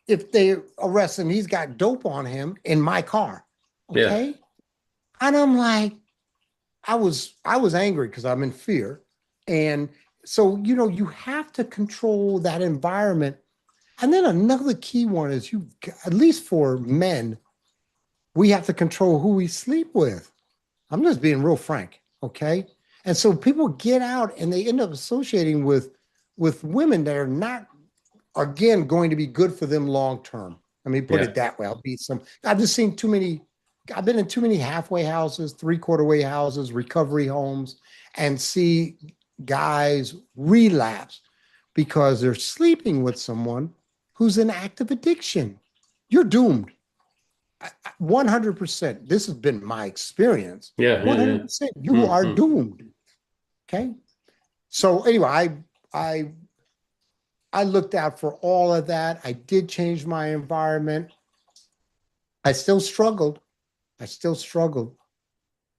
If they arrest him, he's got dope on him in my car. Yeah. Okay. And I'm like, I was angry because I'm in fear. And so, you have to control that environment. And then another key one is at least for men, we have to control who we sleep with. I'm just being real frank. Okay. And so people get out and they end up associating with women that are not, again, going to be good for them long term. Let me put Yeah. it that way. I've just seen too many. I've been in too many halfway houses, three-quarter way houses, recovery homes, and see guys relapse because they're sleeping with someone who's in active addiction. You're doomed. 100%. This has been my experience. Yeah. Yeah. Yeah. 100%. You are Mm-hmm. doomed. Okay. So anyway, I I looked out for all of that. I did change my environment. I still struggled. I still struggled,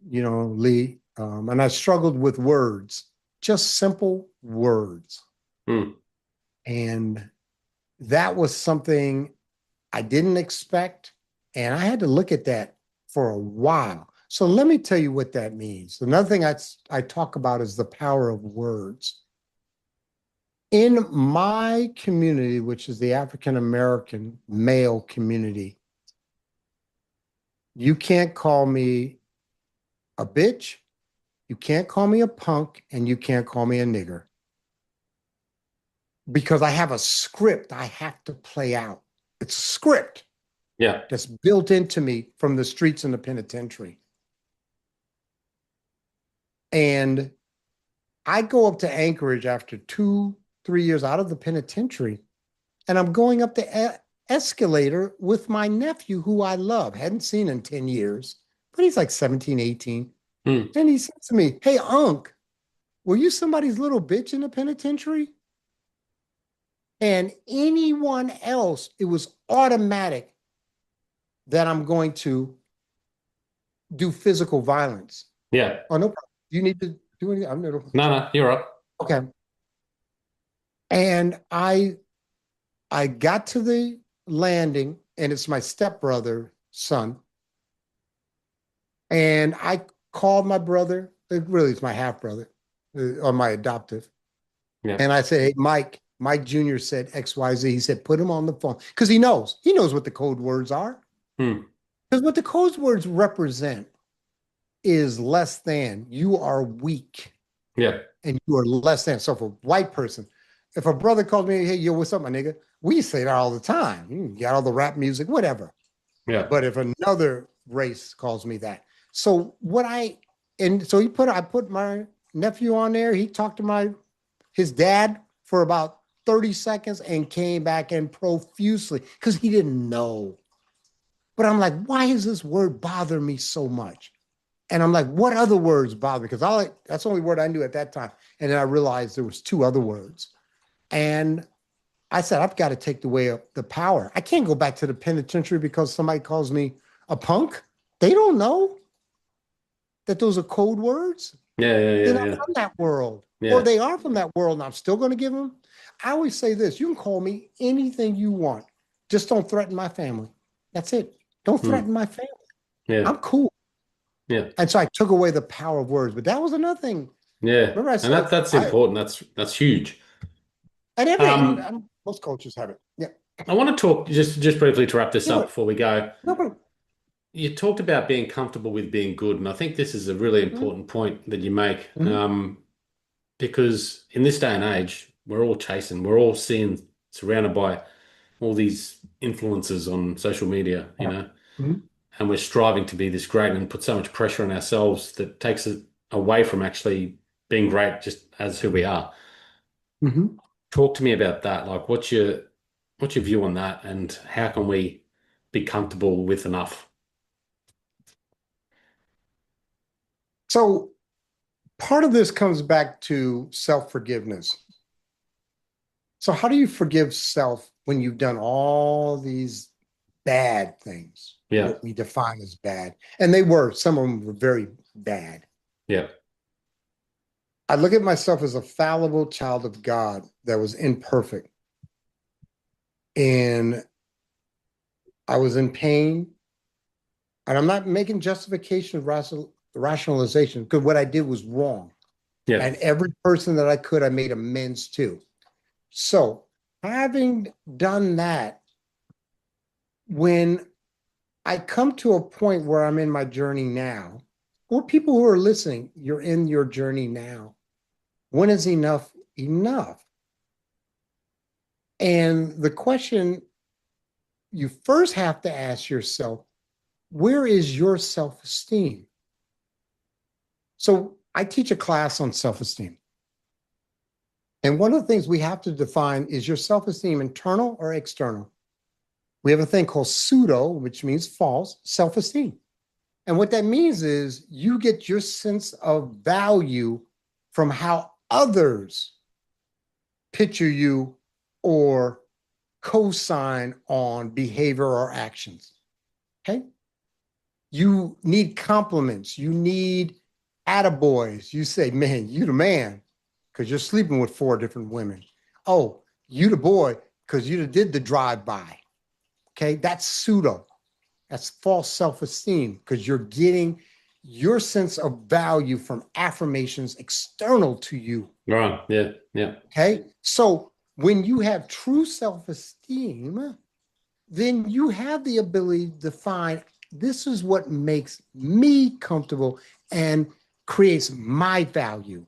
Lee. And I struggled with words, just simple words. Mm. And that was something I didn't expect. And I had to look at that for a while. So let me tell you what that means. Another thing I talk about is the power of words. In my community, which is the African American male community, you can't call me a bitch, you can't call me a punk, and you can't call me a nigger because I have a script I have to play out. It's a script Yeah. that's built into me from the streets and the penitentiary. And I go up to Anchorage after 2, 3 years out of the penitentiary, and I'm going up the escalator with my nephew, who I love, hadn't seen in 10 years, but he's like 17, 18. Hmm. And he says to me, "Hey, Unc, were you somebody's little bitch in the penitentiary?" And anyone else, it was automatic that I'm going to do physical violence. Yeah. Oh, no problem. You need to do anything? I'm not. No, you're up. Okay. And I got to the landing, and it's my stepbrother's son. And I called my brother. It really is my half brother, or my adoptive. Yeah. And I said, "Hey, Mike Jr. said XYZ." He said, "Put him on the phone." Because he knows. He knows what the code words are. Hmm. Because what the code words represent is less than. You are weak Yeah. and you are less than. So for a white person, if a brother calls me, "Hey, yo, what's up, my nigga?" We say that all the time. You got all the rap music, whatever. Yeah. But if another race calls me that. So I put my nephew on there. He talked to his dad for about 30 seconds and came back and profusely because he didn't know. But I'm like, why does this word bother me so much? And I'm like, what other words bother me? Because that's the only word I knew at that time. And then I realized there was two other words. And I said, I've got to take away the power. I can't go back to the penitentiary because somebody calls me a punk. They don't know that those are code words. Yeah. Yeah. They're Yeah. not Yeah. from that world. Or Yeah. they are from that world, and I'm still going to give them. I always say this: you can call me anything you want. Just don't threaten my family. That's it. Don't Hmm. threaten my family. Yeah. I'm cool. Yeah. And so I took away the power of words. But that was another thing. Yeah. Remember I And said that's important. That's huge. Um, most cultures have it. Yeah. I want to talk just briefly to wrap this Yeah, up but, before we go. no, but, You talked about being comfortable with being good, and I think this is a really important point that you make. mhm, Because in this day and age, we're all seeing, surrounded by all these influences on social media, yeah, mhm, and we're striving to be this great and put so much pressure on ourselves that takes it away from actually being great just as who we are. mhm. Talk to me about that. Like, what's your view on that, and how can we be comfortable with enough? So part of this comes back to self-forgiveness. So how do you forgive self when you've done all these bad things, Yeah, what we define as bad? And some of them were very bad. yeah, I look at myself as a fallible child of God that was imperfect. And I was in pain. And I'm not making justification, rationalization, because what I did was wrong. yeah, And every person that I could, I made amends to. So having done that, when I come to a point where I'm in my journey now, or people who are listening, you're in your journey now. When is enough enough? And the question you first have to ask yourself, where is your self-esteem? So I teach a class on self-esteem. And one of the things we have to define is your self-esteem internal or external? We have a thing called pseudo, which means false, self-esteem. And what that means is you get your sense of value from how others picture you or co-sign on behavior or actions. Okay? You need compliments. You need attaboys. You say, "Man, you the man," because you're sleeping with 4 different women. "Oh, you the boy," because you did the drive-by. Okay? That's pseudo. That's false self-esteem because your sense of value from affirmations external to you. Right. Yeah. Yeah. Okay. So when you have true self-esteem, then you have the ability to find this is what makes me comfortable and creates my value.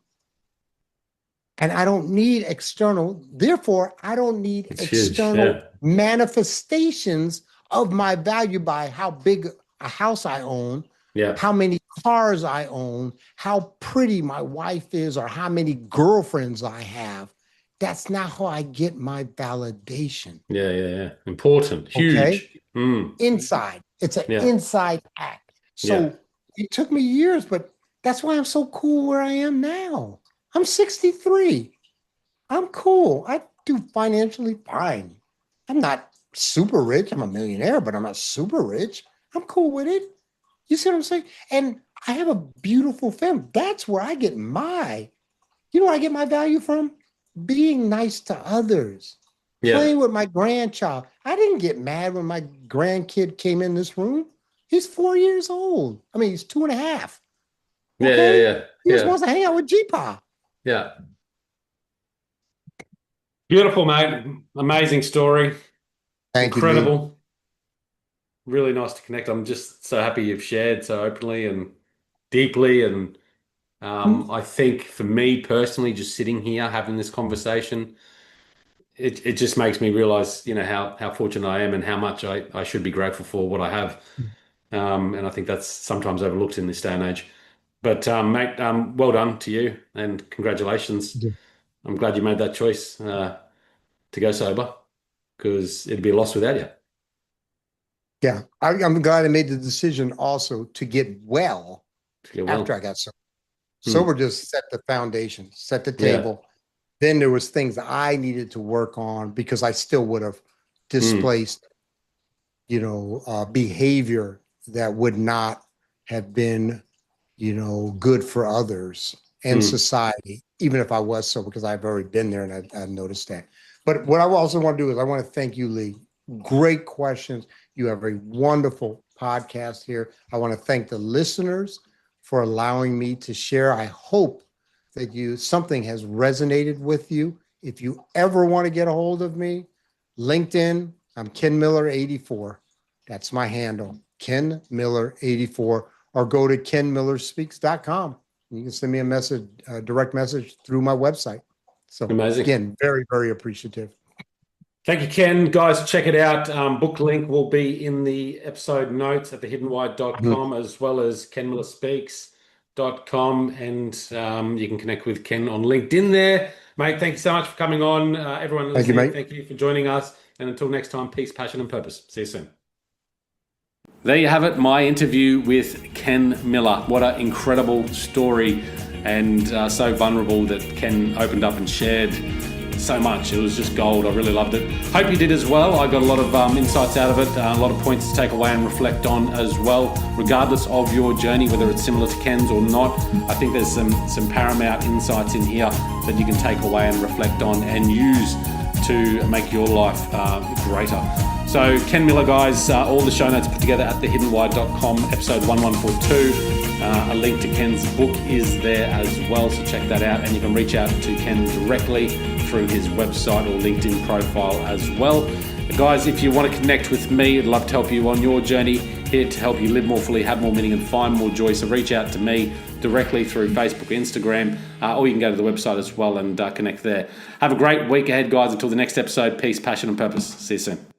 And I don't need external, therefore, I don't need It's huge. external Yeah. manifestations of my value by how big a house I own, Yeah. how many cars I own, how pretty my wife is, or how many girlfriends I have. That's not how I get my validation. Yeah. Yeah. Yeah. Important. Okay. Huge. Mm. Inside. It's an Yeah. inside act. Yeah. So it took me years, but that's why I'm so cool where I am now. I'm 63. I'm cool. I do financially fine. I'm not super rich. I'm a millionaire, but I'm not super rich. I'm cool with it. You see what I'm saying? And I have a beautiful family. That's where I get where I get my value from? Being nice to others, Yeah. playing with my grandchild. I didn't get mad when my grandkid came in this room. He's 4 years old. I mean, he's 2.5. Yeah. Yeah. Okay. Yeah. He just Yeah. wants to hang out with G-Pa. Yeah. Beautiful, mate. Amazing story. Thank you, Lee. Incredible. Really nice to connect. I'm just so happy you've shared so openly and deeply. And I think for me personally, just sitting here having this conversation, it just makes me realize, how fortunate I am and how much I should be grateful for what I have. And I think that's sometimes overlooked in this day and age. But mate, well done to you and congratulations. I'm glad you made that choice to go sober because it'd be a loss without you. Yeah, I'm glad I made the decision also to get well Yeah, after I well, got sober. hmm. Sober just set the foundation, set the Yeah, table. Then there was things that I needed to work on because I still would have hmm, displaced, behavior that would not have been, good for others and hmm. society, even if I was sober, because I've already been there and I noticed that. But what I also want to do is I want to thank you, Lee. Great questions. You have a wonderful podcast here. I want to thank the listeners for allowing me to share. I hope that something has resonated with you. If you ever want to get a hold of me, LinkedIn, I'm Ken Miller 84. That's my handle, Ken Miller 84, or go to kenmillerspeaks.com. You can send me a direct message through my website. So Amazing. again, very, very appreciative. Thank you, Ken. Guys, check it out. Book link will be in the episode notes at thehiddenwhy.com as well as kenmillerspeaks.com. And you can connect with Ken on LinkedIn there. Mate, thank you so much for coming on. Everyone Thank you, listening, mate. thank you for joining us. And until next time, peace, passion, and purpose. See you soon. There you have it, my interview with Ken Miller. What an incredible story and so vulnerable that Ken opened up and shared so much. It was just gold. I really loved it. Hope you did as well. I got a lot of insights out of it, a lot of points to take away and reflect on as well, regardless of your journey, whether it's similar to Ken's or not. I think there's some paramount insights in here that you can take away and reflect on and use to make your life greater. So Ken Miller, guys, all the show notes put together at thehiddenwhy.com, episode 1142. A link to Ken's book is there as well, so check that out. And you can reach out to Ken directly through his website or LinkedIn profile as well. Guys, if you want to connect with me, I'd love to help you on your journey, here to help you live more fully, have more meaning, and find more joy. So reach out to me directly through Facebook, Instagram, or you can go to the website as well and connect there. Have a great week ahead, guys. Until the next episode, peace, passion, and purpose. See you soon.